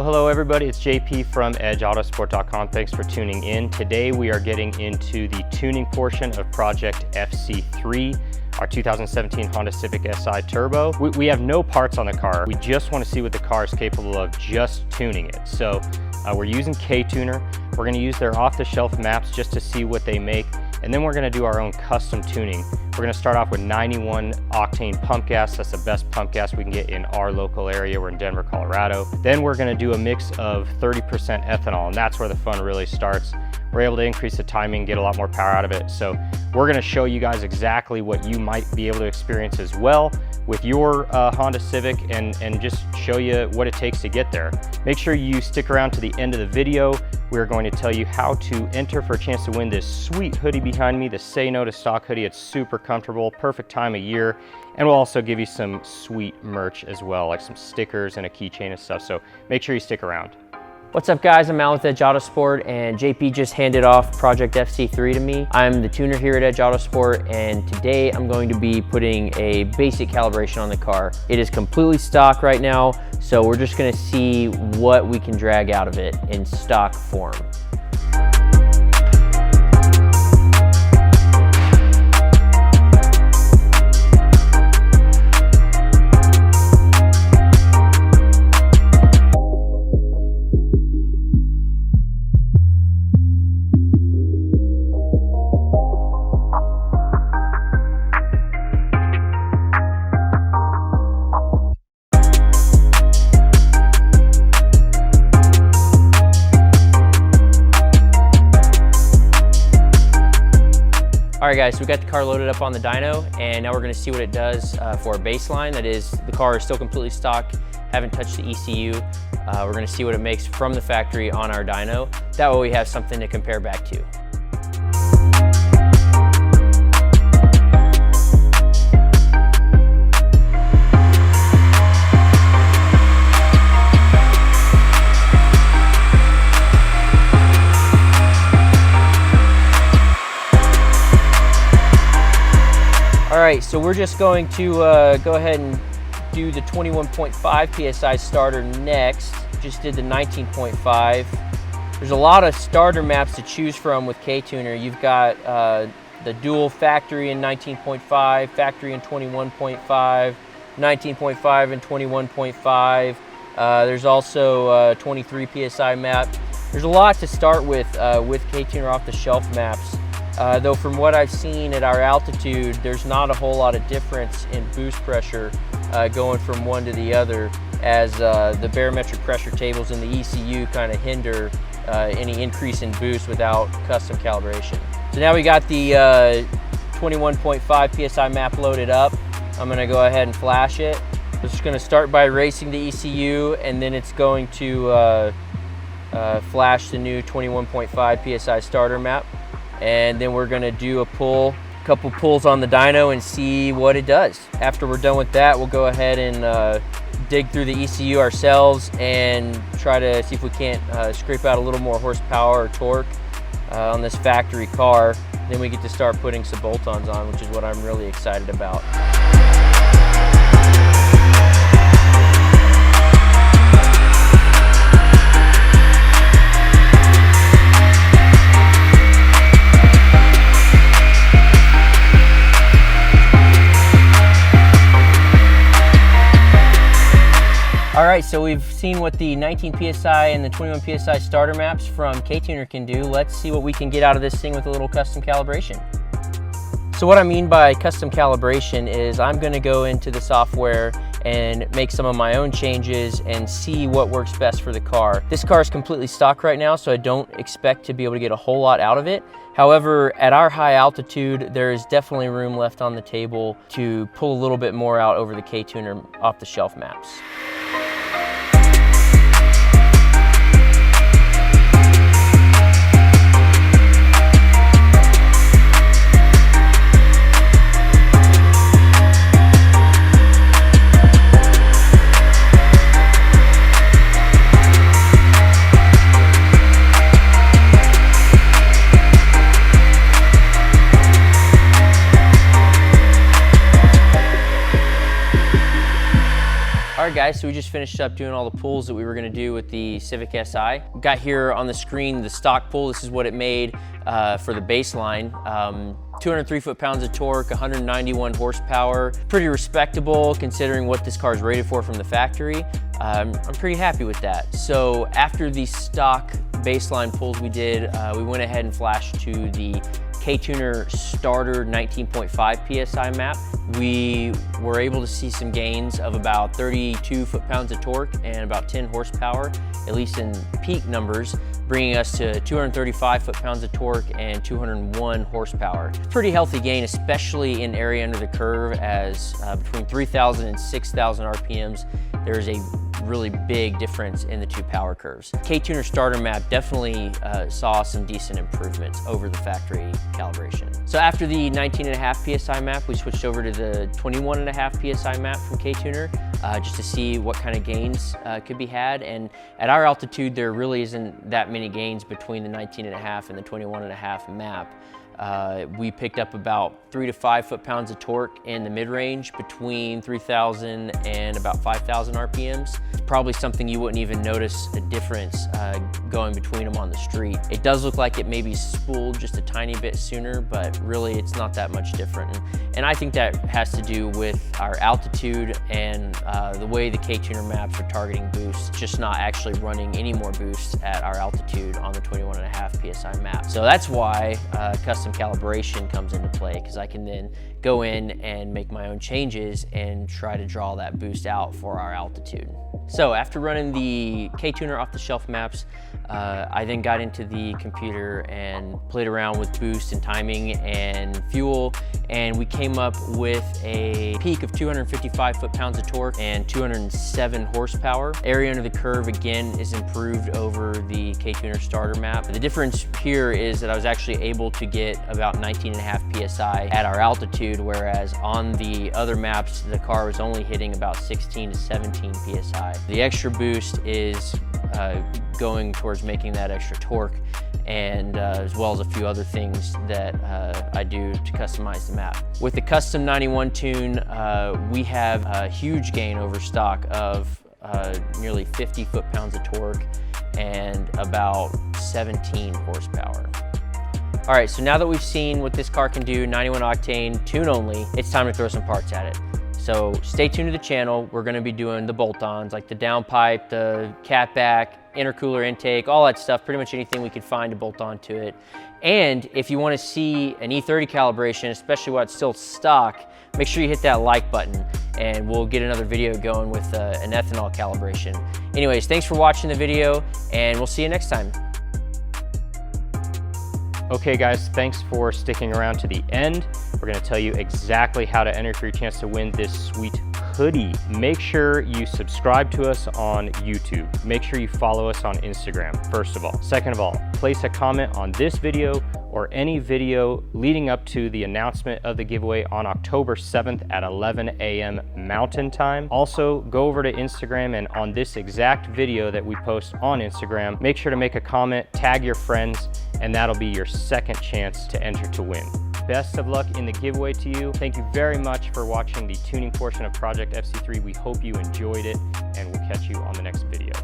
Hello everybody, it's JP from Edge Autosport.com. Thanks for tuning in. Today we are getting into the tuning portion of Project FC3, our 2017 Honda Civic Si Turbo. We have no parts on the car. We just want to see what the car is capable of just tuning it. So we're using K-Tuner. We're going to use their off-the-shelf maps just to see what they make. And then we're going to do our own custom tuning. We're going to start off with 91 octane pump gas. That's the best pump gas we can get in our local area. We're in Denver, Colorado. Then we're going to do a mix of 30% ethanol, and that's where the fun really starts. We're able to increase the timing, get a lot more power out of it. So we're going to show you guys exactly what you might be able to experience as well with your Honda Civic and just show you what it takes to get there. Make sure you stick around to the end of the video. We're going to tell you how to enter for a chance to win this sweet hoodie behind me, the Say No to Stock hoodie. It's super comfortable, perfect time of year. And we'll also give you some sweet merch as well, like some stickers and a keychain and stuff. So make sure you stick around. What's up guys, I'm Al with Edge Autosport and JP just handed off Project FC3 to me. I'm the tuner here at Edge Autosport and today I'm going to be putting a basic calibration on the car. It is completely stock right now, so we're just gonna see what we can drag out of it in stock form. All right guys, so we got the car loaded up on the dyno and now we're gonna see what it does for a baseline. That is, the car is still completely stock, haven't touched the ECU. We're gonna see what it makes from the factory on our dyno. That way we have something to compare back to. All right, so we're just going to go ahead and do the 21.5 PSI starter next. Just did the 19.5. There's a lot of starter maps to choose from with K-Tuner. You've got the dual factory in 19.5, factory in 21.5, 19.5 and 21.5. There's also 23 PSI map. There's a lot to start with K-Tuner off-the-shelf maps. Though from what I've seen at our altitude, there's not a whole lot of difference in boost pressure going from one to the other, as the barometric pressure tables in the ECU kind of hinder any increase in boost without custom calibration. So now we got the 21.5 PSI map loaded up. I'm going to go ahead and flash it. It's just going to start by erasing the ECU, and then it's going to flash the new 21.5 PSI starter map. And then we're gonna do a couple pulls on the dyno and see what it does. After we're done with that, we'll go ahead and dig through the ECU ourselves and try to see if we can't scrape out a little more horsepower or torque on this factory car. Then we get to start putting some bolt-ons on, which is what I'm really excited about. All right, so we've seen what the 19 PSI and the 21 PSI starter maps from K-Tuner can do. Let's see what we can get out of this thing with a little custom calibration. So what I mean by custom calibration is I'm gonna go into the software and make some of my own changes and see what works best for the car. This car is completely stock right now, so I don't expect to be able to get a whole lot out of it. However, at our high altitude, there is definitely room left on the table to pull a little bit more out over the K-Tuner off-the-shelf maps. guys, so we just finished up doing all the pulls that we were gonna do with the Civic Si. Got here on the screen the stock pull. This is what it made for the baseline. 203 foot-pounds of torque, 191 horsepower. Pretty respectable considering what this car is rated for from the factory. I'm pretty happy with that. So after the stock baseline pulls we did, we went ahead and flashed to the K-Tuner starter 19.5 PSI map. We were able to see some gains of about 32 foot-pounds of torque and about 10 horsepower, at least in peak numbers, bringing us to 235 foot-pounds of torque and 201 horsepower. Pretty healthy gain, especially in area under the curve, as between 3,000 and 6,000 RPMs, there's a really big difference in the two power curves. K-Tuner starter map definitely saw some decent improvements over the factory calibration. So after the 19.5 PSI map, we switched over to the 21.5 PSI map from K-Tuner just to see what kind of gains could be had. And at our altitude, there really isn't that many gains between the 19.5 and the 21.5 map. We picked up about 3 to 5 foot-pounds of torque in the mid-range between 3,000 and about 5,000 RPMs. It's probably something you wouldn't even notice a difference going between them on the street. It does look like it may be spooled just a tiny bit sooner, but really it's not that much different. And I think that has to do with our altitude and the way the K-Tuner maps are targeting boosts, just not actually running any more boosts at our altitude on the 21.5 PSI map. So that's why custom calibration comes into play, because I can then go in and make my own changes and try to draw that boost out for our altitude. So after running the K-Tuner off-the-shelf maps, I then got into the computer and played around with boost and timing and fuel, and we came up with a peak of 255 foot-pounds of torque and 207 horsepower. Area under the curve again is improved over the K-Tuner starter map. The difference here is that I was actually able to get about 19.5 PSI at our altitude, whereas on the other maps the car was only hitting about 16 to 17 PSI. The extra boost is going towards making that extra torque, and as well as a few other things that I do to customize the map. With the custom 91 tune, we have a huge gain over stock of nearly 50 foot-pounds of torque and about 17 horsepower. All right, so now that we've seen what this car can do, 91 octane, tune only, it's time to throw some parts at it. So stay tuned to the channel. We're gonna be doing the bolt-ons, like the downpipe, the catback, intercooler intake, all that stuff, pretty much anything we could find to bolt onto it. And if you wanna see an E30 calibration, especially while it's still stock, make sure you hit that like button and we'll get another video going with an ethanol calibration. Anyways, thanks for watching the video and we'll see you next time. Okay guys, thanks for sticking around to the end. We're gonna tell you exactly how to enter for your chance to win this sweet hoodie. Make sure you subscribe to us on YouTube. Make sure you follow us on Instagram, first of all. Second of all, place a comment on this video or any video leading up to the announcement of the giveaway on October 7th at 11 a.m. Mountain Time. Also, go over to Instagram and on this exact video that we post on Instagram, make sure to make a comment, tag your friends, and that'll be your second chance to enter to win. Best of luck in the giveaway to you. Thank you very much for watching the tuning portion of Project FC3. We hope you enjoyed it, and we'll catch you on the next video.